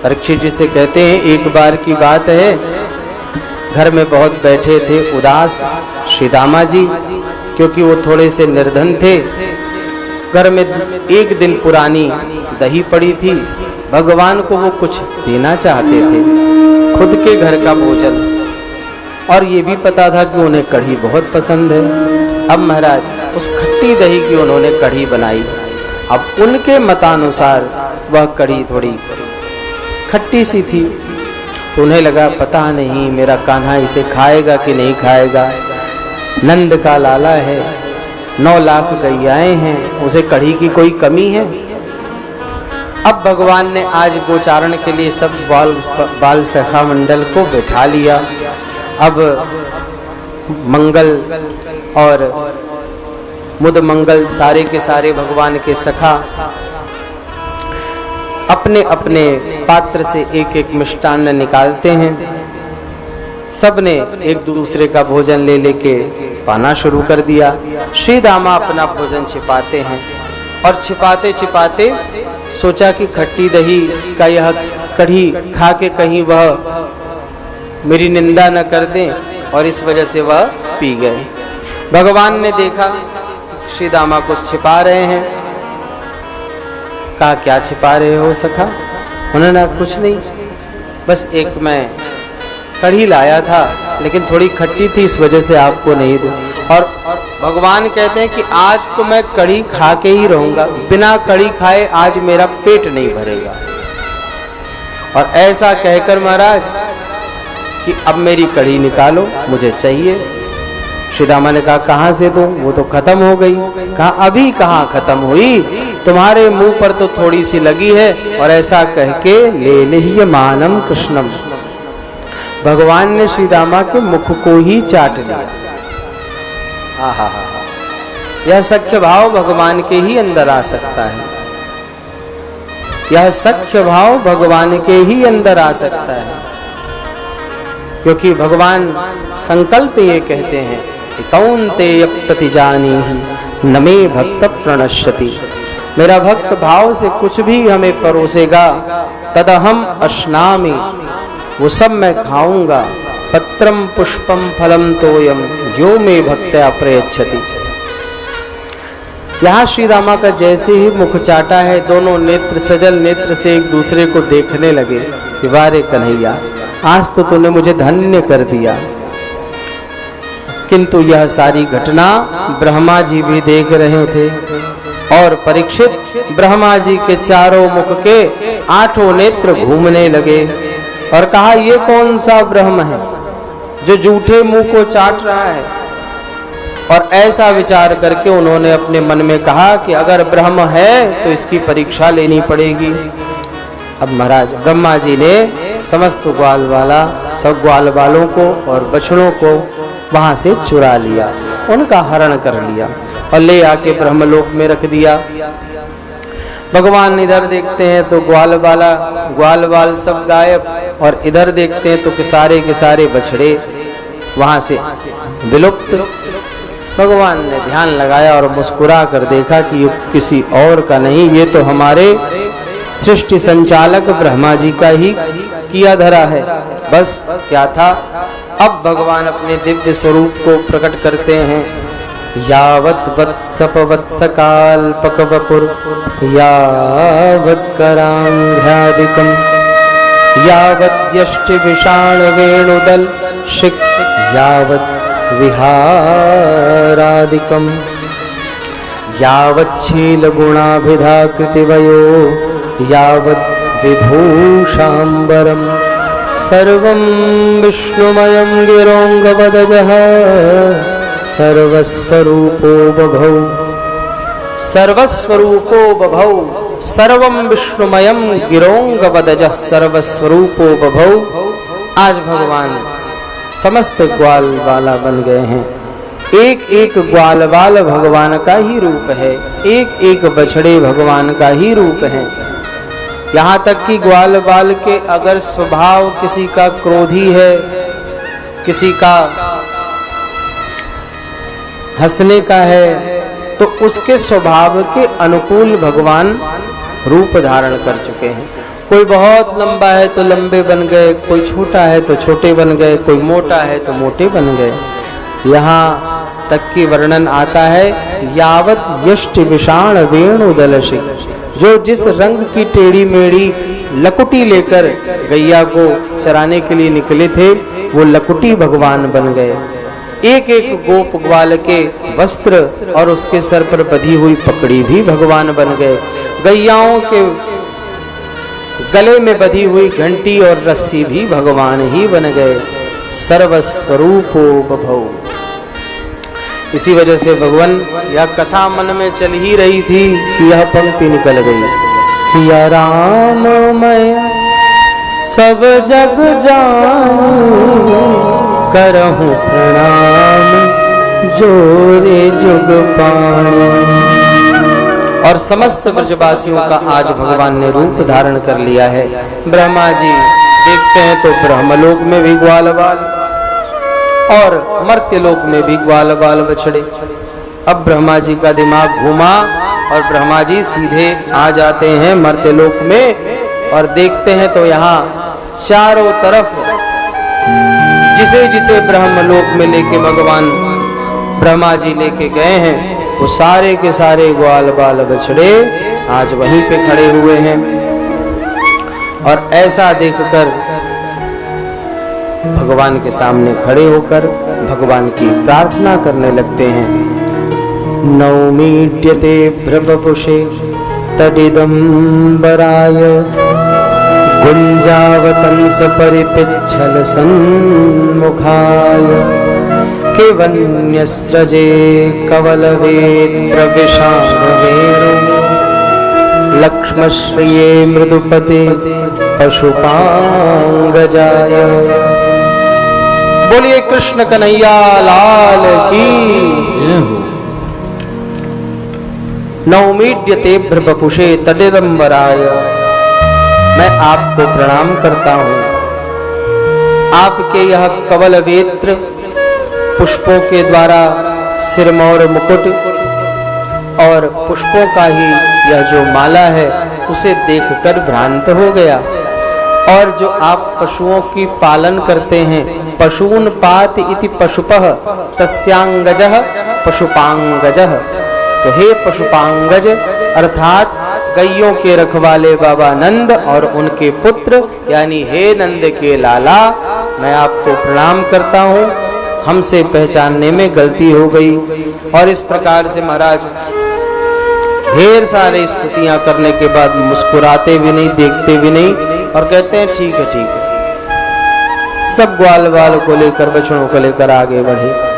परीक्षित जी से कहते हैं, एक बार की बात है, घर में बहुत बैठे थे उदास श्री दामा जी, क्योंकि वो थोड़े से निर्धन थे। घर में एक दिन पुरानी दही पड़ी थी, भगवान को वो कुछ देना चाहते थे, खुद के घर का भोजन, और ये भी पता था कि उन्हें कढ़ी बहुत पसंद है। अब महाराज उस खट्टी दही की उन्होंने कढ़ी बनाई। अब उनके मतानुसार वह कढ़ी थोड़ी खट्टी सी थी, तो उन्हें लगा पता नहीं मेरा कान्हा इसे खाएगा कि नहीं खाएगा, नंद का लाला है, 9 लाख गैयाएं हैं, उसे कढ़ी की कोई कमी है। अब भगवान ने आज गोचारण के लिए सब बाल सखा मंडल को बैठा लिया। अब मंगल और मुद मंगल सारे के सारे भगवान के सखा अपने अपने पात्र से एक एक मिष्टान्न निकालते हैं। सब ने एक दूसरे का भोजन ले लेके पाना शुरू कर दिया। श्री दामा अपना भोजन छिपाते हैं, और छिपाते छिपाते सोचा कि खट्टी दही का यह कढ़ी खा के कहीं वह मेरी निंदा न कर दें, और इस वजह से वह पी गए। भगवान ने देखा श्री दामा को छिपा रहे हैं, कहा क्या छिपा रहे हो सखा? उन्होंने कुछ नहीं, बस एक मैं कढ़ी लाया था, लेकिन थोड़ी खट्टी थी, इस वजह से आपको नहीं दूं। और भगवान कहते हैं कि आज तो मैं कढ़ी खा के ही रहूंगा, बिना कढ़ी खाए आज मेरा पेट नहीं भरेगा। और ऐसा कहकर महाराज कि अब मेरी कढ़ी निकालो, मुझे चाहिए। श्री दामा ने कहा कहाँ से दूं, वो तो खत्म हो गई। कहा अभी कहाँ खत्म हुई, तुम्हारे मुंह पर तो थोड़ी सी लगी है। और ऐसा कह के ले लिहिए मानम कृष्णम, भगवान ने श्री दामा के मुख को ही चाट लिया। आहा, यह सख्य भाव भगवान के ही अंदर आ सकता है, यह सख्य भाव भगवान के ही अंदर आ सकता है, क्योंकि भगवान संकल्प ये कहते हैं कि कौन्तेय प्रतिजानीहि न मे भक्त प्रणश्यति, मेरा भक्त भाव से कुछ भी हमें परोसेगा, तदहम अश्नामि, वो सब मैं खाऊंगा। पत्रम पुष्पम फलम तोयम यो मे भक्त्या प्रयच्छति। यहाँ श्री रामा का जैसे ही मुख चाटा है, दोनों नेत्र सजल नेत्र से एक दूसरे को देखने लगे कि वारे कन्हैया, आज तो तूने मुझे धन्य कर दिया। किंतु यह सारी घटना ब्रह्मा जी भी देख रहे थे, और परीक्षित ब्रह्मा जी के चारों मुख के 8 नेत्र घूमने लगे, और कहा ये कौन सा ब्रह्म है जो झूठे मुंह को चाट रहा है। और ऐसा विचार करके उन्होंने अपने मन में कहा कि अगर ब्रह्म है तो इसकी परीक्षा लेनी पड़ेगी। अब महाराज ब्रह्मा जी ने समस्त सब ग्वाल वालों को और बछड़ों को वहां से चुरा लिया, उनका हरण कर लिया और ले आके ब्रह्मलोक में रख दिया। भगवान इधर देखते हैं तो ग्वाल वाल सब गायब, और इधर देखते हैं तो के सारे बछड़े वहां से विलुप्त। भगवान ने ध्यान लगाया और मुस्कुरा कर देखा कि ये किसी और का नहीं, ये तो हमारे सृष्टि संचालक ब्रह्मा जी का ही किया धरा है। बस क्या था, अब भगवान अपने दिव्य स्वरूप को प्रकट करते हैं। यावत् वत्सप वत्सकाल्पक वपुर यावत् करांघ्रादिकम यावत् यष्टि विषाण वेणुदल शिक यावत् विहारादिकम यावत् शील गुणाभिधाकृतिवयो यावत् विभूषाम्बरम सर्वं विष्णुमयं गिरोंगवदजः सर्वस्वरूपो बभौ सर्वं विष्णुमयं गिरोंगवदजः सर्वस्वरूपो बभौ। आज भगवान समस्त ग्वाल वाला बन गए हैं। एक एक ग्वाल वाल भगवान का ही रूप है, एक एक बछड़े भगवान का ही रूप है। यहाँ तक कि ग्वाल बाल के अगर स्वभाव किसी का क्रोधी है, किसी का हंसने का है, तो उसके स्वभाव के अनुकूल भगवान रूप धारण कर चुके हैं। कोई बहुत लंबा है तो लंबे बन गए, कोई छोटा है तो छोटे बन गए, कोई मोटा है तो मोटे बन गए। यहाँ तक की वर्णन आता है, यावत यष्टि विषाण वेणु दलशि, जो जिस रंग की टेढ़ी मेढ़ी लकुटी लेकर गैया को चराने के लिए निकले थे, वो लकुटी भगवान बन गए। एक एक गोप ग्वाल के वस्त्र और उसके सर पर बंधी हुई पकड़ी भी भगवान बन गए। गैयाओं के गले में बंधी हुई घंटी और रस्सी भी भगवान ही बन गए। सर्वस्वरूपो बभौ। इसी वजह से भगवान, यह कथा मन में चल ही रही थी कि यह पंक्ति निकल गई, सिया राम मैं सब जग जानू, करहूं प्रणाम जोरे जुग पानी। और समस्त ब्रजवासियों का आज भगवान ने रूप धारण कर लिया है। ब्रह्मा जी देखते हैं तो ब्रह्मलोक में भी ग्वाल बाल और मर्त्यलोक में भी ग्वाल बाल बछड़े। अब ब्रह्मा जी का दिमाग घूमा और ब्रह्मा जी सीधे आ जाते हैं मर्त्यलोक में और देखते हैं तो यहाँ चारों तरफ जिसे जिसे ब्रह्मलोक में लेके भगवान ब्रह्मा जी लेके गए हैं, वो सारे के सारे ग्वाल बाल बछड़े आज वहीं पे खड़े हुए हैं। और ऐसा देखकर भगवान के सामने खड़े होकर भगवान की प्रार्थना करने लगते हैं। नौमीड्यते भ्रवपुषे तदिदंबराय, गुंजावतंस परिपिच्छल सन्मुखाय, केवन्यस्रजे कवलवेत्र विशालवेणु, लक्ष्मश्रिये मृदुपते पशुपांगजाय। बोलिए कृष्ण कन्हैया लाल की। नौमीड्यते भ्रवपुषे तदिदंबराय, मैं आपको प्रणाम करता हूं। आपके यह कवलवेत्र पुष्पों के द्वारा सिरमौर मुकुट और पुष्पों का ही यह जो माला है उसे देखकर भ्रांत हो गया। और जो आप पशुओं की पालन करते हैं, पशून पात इति पशुपः तस्यांगजः पशुपांगजः, तो हे पशुपांगज अर्थात गैयों के रखवाले बाबा नंद और उनके पुत्र यानी हे नंद के लाला, मैं आपको प्रणाम करता हूँ। हमसे पहचानने में गलती हो गई। और इस प्रकार से महाराज ढेर सारे स्तुतियां करने के बाद मुस्कुराते भी नहीं, देखते भी नहीं और कहते हैं ठीक है ठीक है। सब ग्वाल बाल को लेकर बछड़ों को लेकर आगे बढ़े।